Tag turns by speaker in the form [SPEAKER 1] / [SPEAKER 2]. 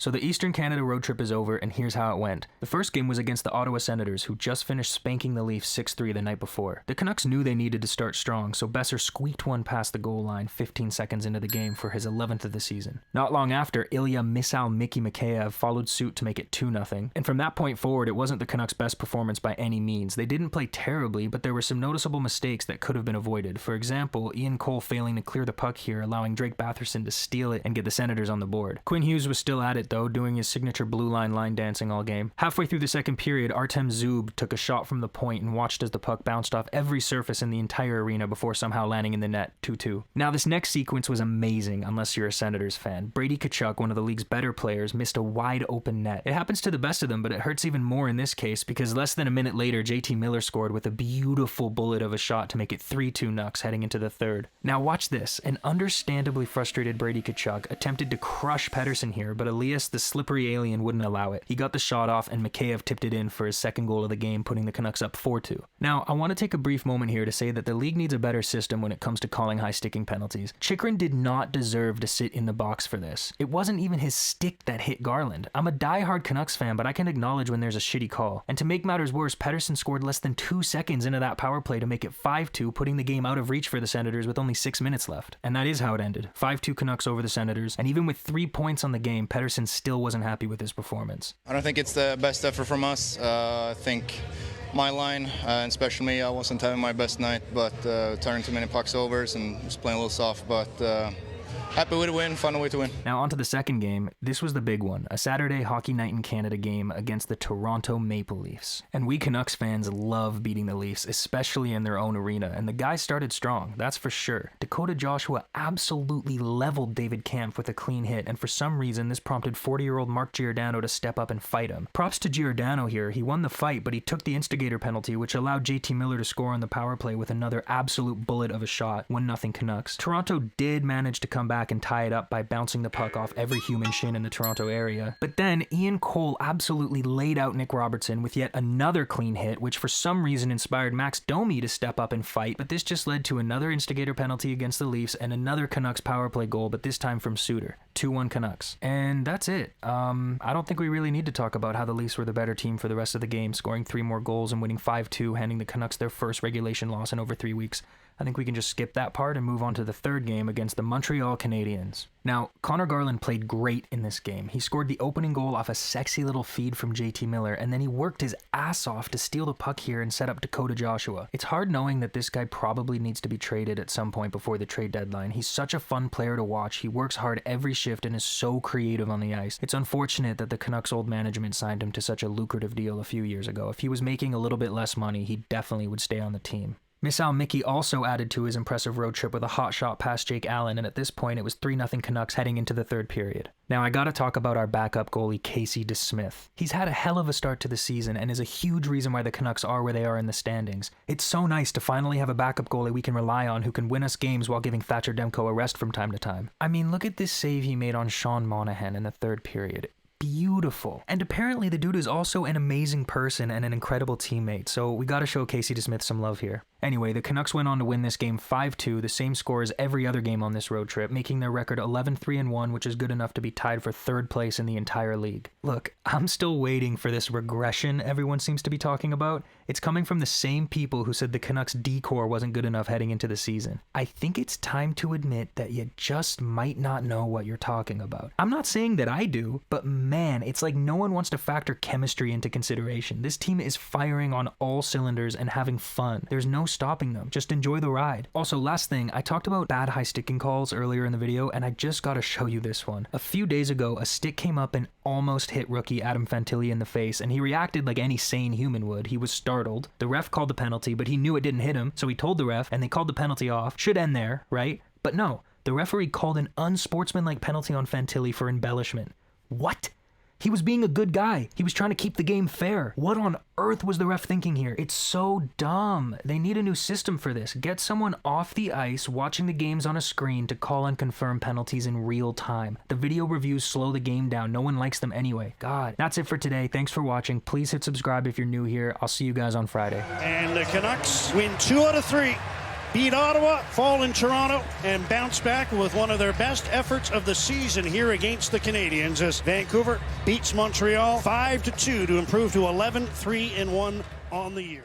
[SPEAKER 1] So the Eastern Canada road trip is over, and here's how it went. The first game was against the Ottawa Senators, who just finished spanking the Leafs 6-3 the night before. The Canucks knew they needed to start strong, so Besser squeaked one past the goal line 15 seconds into the game for his 11th of the season. Not long after, Ilya Missal Mickey Mikheyev followed suit to make it 2-0, and from that point forward, it wasn't the Canucks' best performance by any means. They didn't play terribly, but there were some noticeable mistakes that could have been avoided. For example, Ian Cole failing to clear the puck here, allowing Drake Batherson to steal it and get the Senators on the board. Quinn Hughes was still at it though, doing his signature blue line dancing all game. Halfway through the second period, Artem Zub took a shot from the point and watched as the puck bounced off every surface in the entire arena before somehow landing in the net, 2-2. Now this next sequence was amazing, unless you're a Senators fan. Brady Tkachuk, one of the league's better players, missed a wide open net. It happens to the best of them, but it hurts even more in this case because less than a minute later, JT Miller scored with a beautiful bullet of a shot to make it 3-2 Nucks heading into the third. Now watch this. An understandably frustrated Brady Tkachuk attempted to crush Pettersson here, but Elias, the slippery alien, wouldn't allow it. He got the shot off and Mikheyev tipped it in for his second goal of the game, putting the Canucks up 4-2. Now, I want to take a brief moment here to say that the league needs a better system when it comes to calling high-sticking penalties. Chychrun did not deserve to sit in the box for this. It wasn't even his stick that hit Garland. I'm a die-hard Canucks fan, but I can acknowledge when there's a shitty call. And to make matters worse, Pettersson scored less than 2 seconds into that power play to make it 5-2, putting the game out of reach for the Senators with only 6 minutes left. And that is how it ended. 5-2 Canucks over the Senators, and even with 3 points on the game, Pettersson still wasn't happy with his performance.
[SPEAKER 2] I don't think it's the best effort from us. I think my line, and especially me, I wasn't having my best night, but turning too many pucks overs and just playing a little soft, but happy with a win, found a way to win.
[SPEAKER 1] Now on to the second game. This was the big one, a Saturday Hockey Night in Canada game against the Toronto Maple Leafs. And we Canucks fans love beating the Leafs, especially in their own arena, and the guys started strong, that's for sure. Dakota Joshua absolutely leveled David Kampf with a clean hit, and for some reason this prompted 40-year-old Mark Giordano to step up and fight him. Props to Giordano here, he won the fight, but he took the instigator penalty, which allowed JT Miller to score on the power play with another absolute bullet of a shot, 1-0 Canucks. Toronto did manage to come back and tie it up by bouncing the puck off every human shin in the Toronto area. But then Ian Cole absolutely laid out Nick Robertson with yet another clean hit, which for some reason inspired Max Domi to step up and fight, but this just led to another instigator penalty against the Leafs and another Canucks power play goal, but this time from Suter. 2-1 Canucks. And that's it. I don't think we really need to talk about how the Leafs were the better team for the rest of the game, scoring 3 more goals and winning 5-2, handing the Canucks their first regulation loss in over 3 weeks. I think we can just skip that part and move on to the third game against the Montreal Canadiens. Now, Conor Garland played great in this game. He scored the opening goal off a sexy little feed from JT Miller, and then he worked his ass off to steal the puck here and set up Dakota Joshua. It's hard knowing that this guy probably needs to be traded at some point before the trade deadline. He's such a fun player to watch. He works hard every shift and is so creative on the ice. It's unfortunate that the Canucks' old management signed him to such a lucrative deal a few years ago. If he was making a little bit less money, he definitely would stay on the team. Missal Mickey also added to his impressive road trip with a hot shot past Jake Allen, and at this point it was 3-0 Canucks heading into the third period. Now I gotta talk about our backup goalie Casey DeSmith. He's had a hell of a start to the season and is a huge reason why the Canucks are where they are in the standings. It's so nice to finally have a backup goalie we can rely on who can win us games while giving Thatcher Demko a rest from time to time. I mean, look at this save he made on Sean Monahan in the third period. Beautiful. And apparently the dude is also an amazing person and an incredible teammate, so we gotta show Casey DeSmith some love here. Anyway, the Canucks went on to win this game 5-2, the same score as every other game on this road trip, making their record 11-3-1, which is good enough to be tied for third place in the entire league. Look, I'm still waiting for this regression everyone seems to be talking about. It's coming from the same people who said the Canucks D-core wasn't good enough heading into the season. I think it's time to admit that you just might not know what you're talking about. I'm not saying that I do, but man, it's like no one wants to factor chemistry into consideration. This team is firing on all cylinders and having fun. There's no stopping them. Just enjoy the ride. Also, last thing, I talked about bad high sticking calls earlier in the video, and I just gotta show you this one. A few days ago, a stick came up and almost hit rookie Adam Fantilli in the face, and he reacted like any sane human would. He was startled. The ref called the penalty, but he knew it didn't hit him, so he told the ref, and they called the penalty off. Should end there, right? But no, the referee called an unsportsmanlike penalty on Fantilli for embellishment. What? He was being a good guy. He was trying to keep the game fair. What on earth was the ref thinking here? It's so dumb. They need a new system for this. Get someone off the ice watching the games on a screen to call and confirm penalties in real time. The video reviews slow the game down. No one likes them anyway. God. That's it for today. Thanks for watching. Please hit subscribe if you're new here. I'll see you guys on Friday.
[SPEAKER 3] And the Canucks win 2 out of 3. beat Ottawa, fall in Toronto, and bounce back with one of their best efforts of the season here against the Canadiens as Vancouver beats Montreal 5-2 to improve to 11-3-1 on the year.